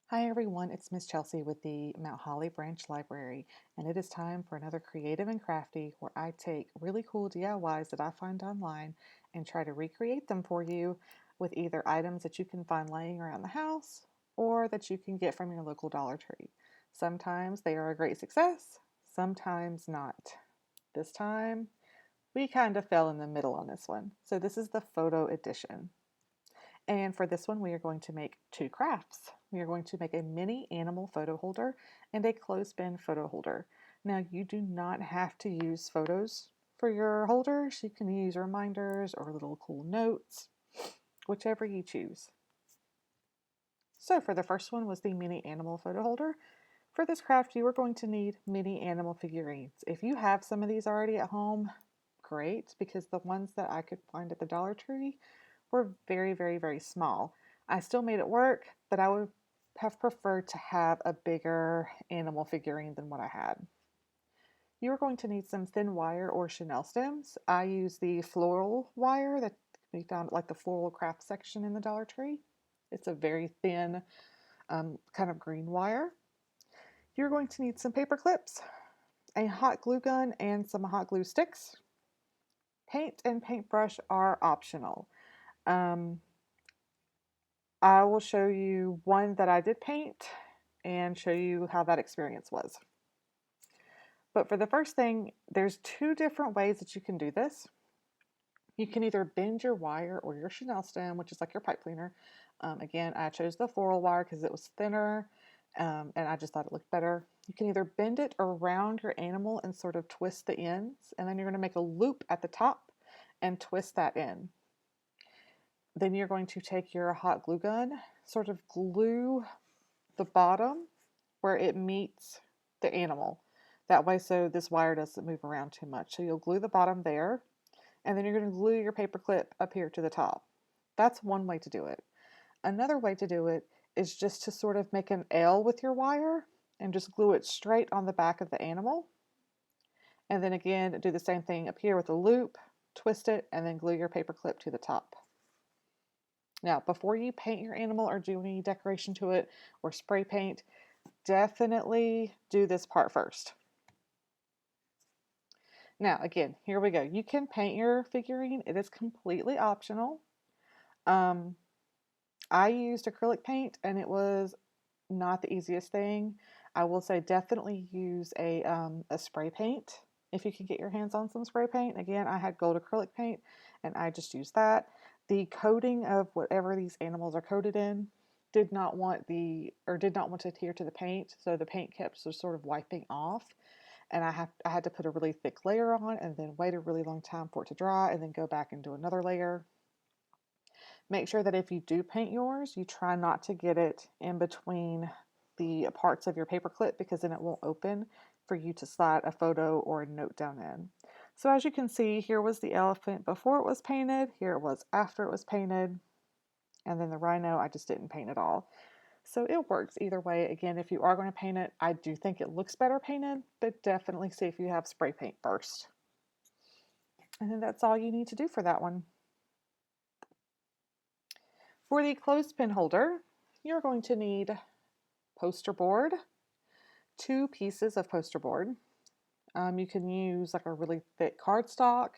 Hi everyone, it's Miss Chelsea with the Mount Holly Branch Library, and it is time for another Creative and Crafty where I take really cool DIYs that I find online and try to recreate them for you with either items that you can find laying around the house or that you can get from your local Dollar Tree. Sometimes they are a great success, sometimes not. This time, we kind of fell in the middle on this one. So this is the photo edition. And for this one, we are going to make two crafts. We are going to make a mini animal photo holder and a clothespin photo holder. Now, you do not have to use photos for your holders. You can use reminders or little cool notes, whichever you choose. So for the first one was the mini animal photo holder. For this craft, you are going to need mini animal figurines. If you have some of these already at home, great, because the ones that I could find at the Dollar Tree were very, very, very small. I still made it work, but I would have preferred to have a bigger animal figurine than what I had. You are going to need some thin wire or chenille stems. I use the floral wire that can be found at like the floral craft section in the Dollar Tree. It's a very thin kind of green wire. You're going to need some paper clips, a hot glue gun, and some hot glue sticks. Paint and paintbrush are optional. Um, I will show you one that I did paint and show you how that experience was. But for the first thing, there's two different ways that you can do this. You can either bend your wire or your chenille stem, which is like your pipe cleaner. Again, I chose the floral wire because it was thinner and I just thought it looked better. You can either bend it around your animal and sort of twist the ends, and then you're going to make a loop at the top and twist that in. Then you're going to take your hot glue gun, sort of glue the bottom where it meets the animal. That way, so this wire doesn't move around too much. So you'll glue the bottom there, and then you're going to glue your paper clip up here to the top. That's one way to do it. Another way to do it is just to sort of make an L with your wire and just glue it straight on the back of the animal. And then again, do the same thing up here with a loop, twist it, and then glue your paper clip to the top. Now, before you paint your animal or do any decoration to it or spray paint, definitely do this part first. Now, again, here we go. You can paint your figurine. It is completely optional. Um, I used acrylic paint and it was not the easiest thing. I will say definitely use a spray paint if you can get your hands on some spray paint. Again, I had gold acrylic paint and I just used that. The coating of whatever these animals are coated in did not want to adhere to the paint, so the paint kept sort of wiping off, and I had to put a really thick layer on and then wait a really long time for it to dry and then go back and do another layer. Make sure that if you do paint yours, you try not to get it in between the parts of your paper clip because then it won't open for you to slide a photo or a note down in. So as you can see, here was the elephant before it was painted, here it was after it was painted, and then the rhino I just didn't paint at all. So it works either way. Again, if you are going to paint it, I do think it looks better painted, but definitely see if you have spray paint first. And then that's all you need to do for that one. For the clothespin holder, you're going to need poster board, 2 pieces of poster board. You can use like a really thick cardstock.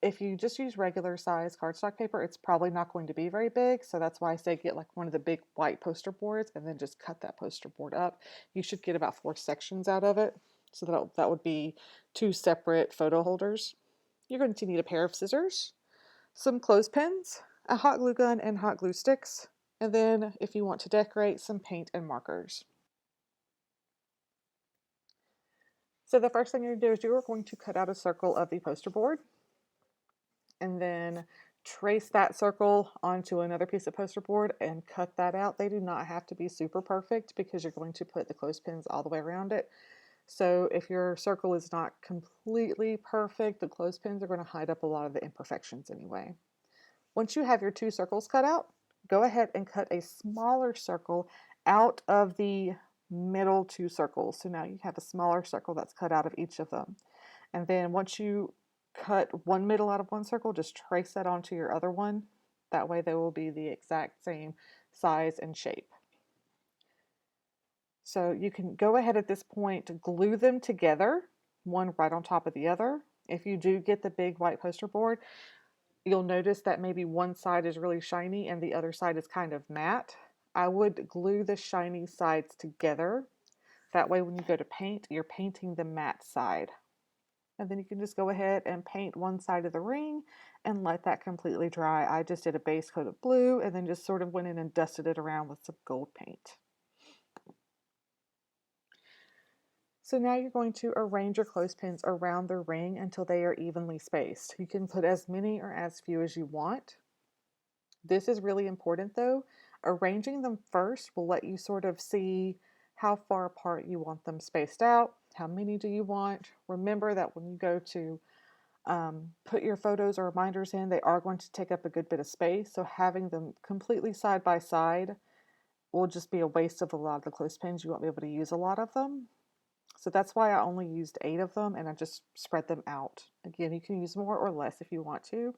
If you just use regular size cardstock paper, it's probably not going to be very big. So that's why I say get like one of the big white poster boards and then just cut that poster board up. You should get about 4 sections out of it. So that would be 2 separate photo holders. You're going to need a pair of scissors, some clothespins, a hot glue gun and hot glue sticks, and then if you want to decorate, some paint and markers. So the first thing you're going to do is you're going to cut out a circle of the poster board and then trace that circle onto another piece of poster board and cut that out. They do not have to be super perfect because you're going to put the clothespins all the way around it. So if your circle is not completely perfect, the clothespins are going to hide up a lot of the imperfections anyway. Once you have your 2 circles cut out, go ahead and cut a smaller circle out of the middle 2 circles. So now you have a smaller circle that's cut out of each of them. And then once you cut one middle out of one circle, just trace that onto your other one. That way they will be the exact same size and shape. So you can go ahead at this point to glue them together, one right on top of the other. If you do get the big white poster board, you'll notice that maybe one side is really shiny and the other side is kind of matte. I would glue the shiny sides together. That way when you go to paint, you're painting the matte side. And then you can just go ahead and paint one side of the ring and let that completely dry. I just did a base coat of blue and then just sort of went in and dusted it around with some gold paint. So now you're going to arrange your clothespins around the ring until they are evenly spaced. You can put as many or as few as you want. This is really important though. Arranging them first will let you sort of see how far apart you want them spaced out. How many do you want? Remember that when you go to put your photos or reminders in, they are going to take up a good bit of space. So having them completely side by side will just be a waste of a lot of the clothespins. You won't be able to use a lot of them. So that's why I only used 8 of them and I just spread them out. Again, you can use more or less if you want to.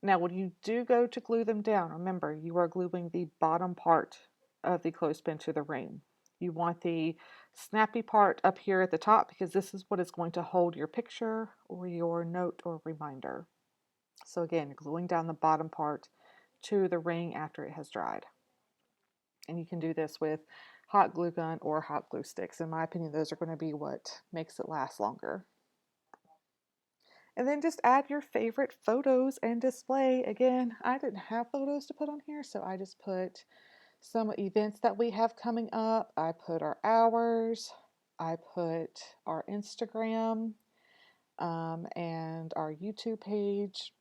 Now, when you do go to glue them down, remember you are gluing the bottom part of the clothespin to the ring. You want the snappy part up here at the top because this is what is going to hold your picture or your note or reminder. So again, you're gluing down the bottom part to the ring after it has dried. And you can do this with hot glue gun or hot glue sticks. In my opinion, those are going to be what makes it last longer. And then just add your favorite photos and display. Again, I didn't have photos to put on here, so I just put some events that we have coming up. I put our hours, I put our Instagram, and our YouTube page.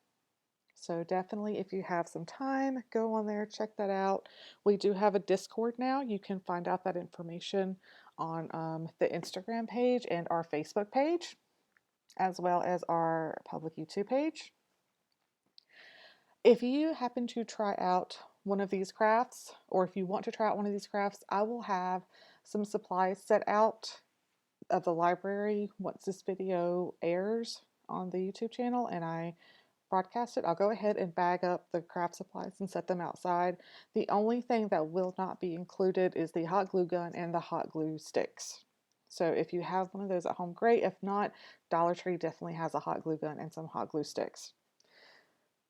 So definitely, if you have some time, go on there, check that out. We do have a Discord now. You can find out that information on the Instagram page and our Facebook page, as well as our public YouTube page. If you happen to try out one of these crafts, or if you want to try out one of these crafts, I will have some supplies set out of the library once this video airs on the YouTube channel and I broadcast it. I'll go ahead and bag up the craft supplies and set them outside. The only thing that will not be included is the hot glue gun and the hot glue sticks. So if you have one of those at home, great. If not, Dollar Tree definitely has a hot glue gun and some hot glue sticks.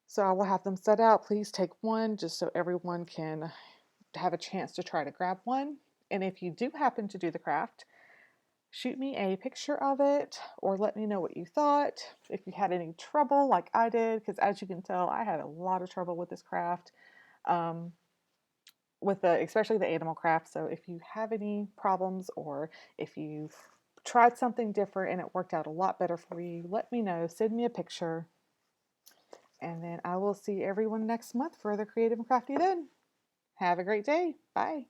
So I will have them set out. Please take one just so everyone can have a chance to try to grab one. And if you do happen to do the craft, shoot me a picture of it or let me know what you thought. If you had any trouble like I did, because as you can tell, I had a lot of trouble with this craft, especially the animal craft. So if you have any problems or if you've tried something different and it worked out a lot better for you, let me know. Send me a picture. And then I will see everyone next month for the Creative and Crafty then. Have a great day. Bye.